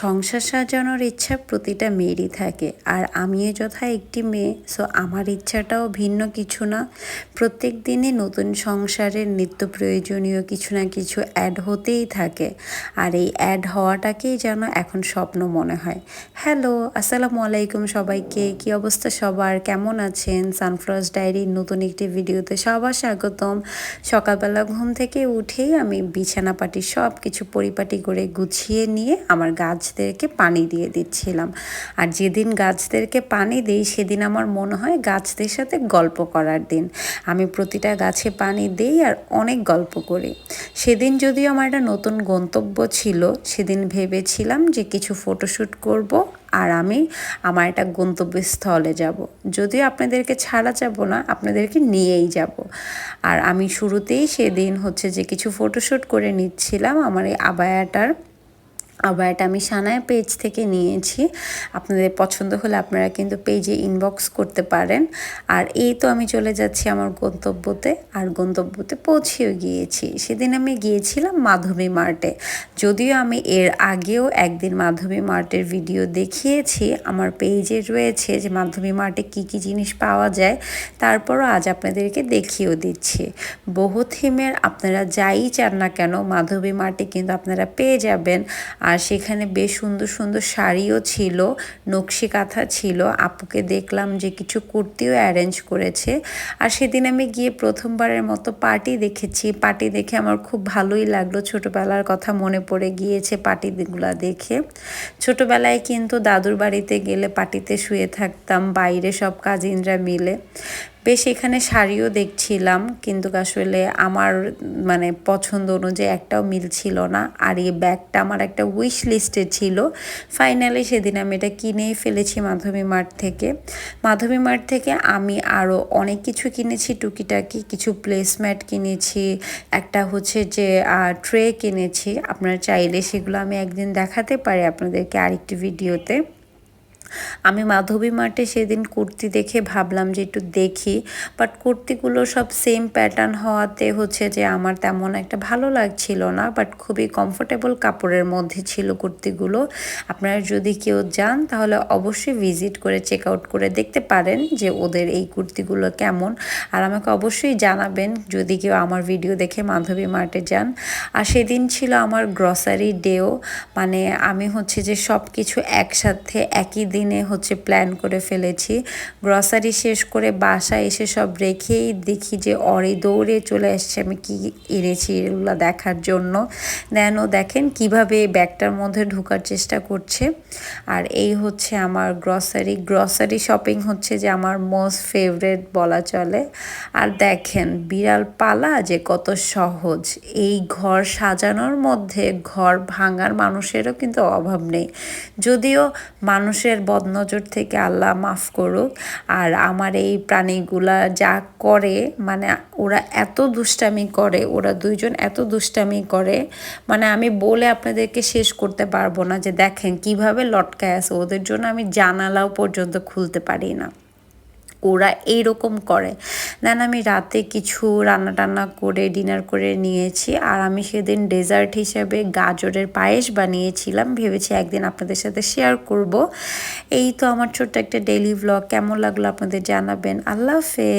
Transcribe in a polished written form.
সংসার সাজানোর ইচ্ছা প্রতিটা মেয়েরই থাকে, আর আমিও যথা একটি মেয়ে। সো আমার ইচ্ছাটাও ভিন্ন কিছু না। প্রত্যেক দিনই নতুন সংসারের নিত্য প্রয়োজনীয় কিছু না কিছু অ্যাড হতেই থাকে, আর এই অ্যাড হওয়াটাকেই যেন এখন স্বপ্ন মনে হয়। হ্যালো, আসসালামু আলাইকুম সবাইকে। কি অবস্থা সবার, কেমন আছেন? সানফ্লাওয়ার্স ডায়েরির নতুন একটি ভিডিওতে সবার স্বাগতম। সকালবেলা ঘুম থেকে উঠেই আমি বিছানাপাটি সব কিছু পরিপাটি করে গুছিয়ে নিয়ে আমার গাছদেরকে পানি দিয়ে দিচ্ছিলাম। আর যেদিন গাছদেরকে পানি দিই সেদিন আমার মনে হয় গাছদের সাথে গল্প করার দিন। আমি প্রতিটা গাছে পানি দিই আর অনেক গল্প করি। সেদিন যদিও আমার একটা নতুন গন্তব্য ছিল, সেদিন ভেবেছিলাম যে কিছু ফটোশ্যুট করব আর আমি আমার একটা গন্তব্যস্থলে যাব। যদিও আপনাদেরকে ছাড়া যাব না, আপনাদেরকে নিয়েই যাব। আর আমি শুরুতেই সেদিন হচ্ছে যে কিছু ফটোশ্যুট করে নিচ্ছিলাম আমার এই আবায়াটা আমি সানায়া পেজ থেকে নিয়েছি। আপনাদের পছন্দ হলে আপনারা কিন্তু পেজে ইনবক্স করতে পারেন। আর এই তো আমি চলে যাচ্ছি আমার গন্তব্যতে, আর গন্তব্যতে পৌঁছেও গিয়েছি। সেদিন আমি গিয়েছিলাম মাধবী মার্টে। যদিও আমি এর আগেও একদিন মাধবী মার্টের ভিডিও দেখিয়েছি, আমার পেজে রয়েছে যে মাধবী মার্টে কী কী জিনিস পাওয়া যায়, তারপরও আজ আপনাদেরকে দেখিয়েও দিচ্ছি। বহু থিমের আপনারা যাই চান না কেন মাধবী মার্টে কিন্তু আপনারা পেয়ে যাবেন। আর সেখানে বেশ সুন্দর সুন্দর শাড়িও ছিল, নকশি কাঁথা ছিল। আপুকে দেখলাম যে কিছু কুর্তিও অ্যারেঞ্জ করেছে। আর সেদিন আমি গিয়ে প্রথমবারের মতো পার্টি দেখেছি। পার্টি দেখে আমার খুব ভালোই লাগলো। ছোটোবেলার কথা মনে পড়ে গিয়েছে পার্টিগুলো দেখে। ছোটোবেলায় কিন্তু দাদুর বাড়িতে গেলে পার্টিতে শুয়ে থাকতাম বাইরে সব কাজিনরা মিলে। বেশ এখানে শাড়িও দেখছিলাম, কিন্তু আসলে আমার পছন্দ অনুযায়ী একটাও মিলছিল না। আর এই ব্যাগটা আমার একটা উইশ লিস্টে ছিল। ফাইনালি সেদিন আমি এটা কিনেই ফেলেছি মাধবী মার্ট থেকে। মাধবী মার্ট থেকে আমি আরও অনেক কিছু কিনেছি, টুকিটাকি কিছু প্লেসম্যাট কিনেছি, একটা হচ্ছে যে ট্রে কিনেছি। আপনারা চাইলে সেগুলো আমি একদিন দেখাতে পারি আপনাদেরকে আরেকটি ভিডিওতে। আমি মাধবী মার্টে সেদিন কুর্তি দেখে ভাবলাম যে একটু দেখি, বাট কুর্তিগুলো সব সেম প্যাটার্ন হওয়াতে হচ্ছে যে আমার তেমন একটা ভালো লাগছিল না। বাট খুবই কমফোর্টেবল কাপড়ের মধ্যে ছিল কুর্তিগুলো। আপনারা যদি কেউ যান তাহলে অবশ্যই ভিজিট করে চেক আউট করে দেখতে পারেন যে ওদের এই কুর্তিগুলো কেমন। আর আমাকে অবশ্যই জানাবেন যদি কেউ আমার ভিডিও দেখে মাধবী মার্টে যান। আর সেদিন ছিল আমার গ্রসারি ডেও, আমি হচ্ছে যে সব কিছু একসাথে একই দিনে হচ্ছে প্ল্যান করে ফেলেছি। গ্রসারি শেষ করে বাসায় এসে সব রেখেই দেখি যে দৌড়ে চলে আসছে আমি কি এনেছি এগুলো দেখার জন্য। দেখেন কিভাবে ব্যাগটার মধ্যে ঢোকার চেষ্টা করছে। আর এই হচ্ছে আমার গ্রসারি শপিং হচ্ছে যে আমার মোস্ট ফেভারেট বলা চলে। আর দেখেন বিড়াল পালা যে কত সহজ। এই ঘর সাজানোর মধ্যে ঘর ভাঙার মানুষেরও কিন্তু অভাব নেই। যদিও মানুষের বদনজর থেকে আল্লাহ মাফ করুক। আর আমার এই প্রাণীগুলা যা করে, ওরা এত দুষ্টামি করে, ওরা দুইজন এত দুষ্টামি করে, আমি বলে আপনাদেরকে শেষ করতে পারবো না। যে দেখেন কিভাবে লটকায় আছে, ওদের জন্য আমি জানালাও পর্যন্ত খুলতে পারি না, ওরা এইরকম করে। আমি রাতে কিছু রান্না টান্না করে ডিনার করে নিয়েছি। আর আমি সেদিন ডেজার্ট হিসেবে গাজরের পায়েস বানিয়েছিলাম, ভেবেছি একদিন আপনাদের সাথে শেয়ার করব। এই তো আমার ছোট্ট একটা ডেইলি ভ্লগ। কেমন লাগলো আপনাদের জানাবেন। আল্লাহ হাফেজ।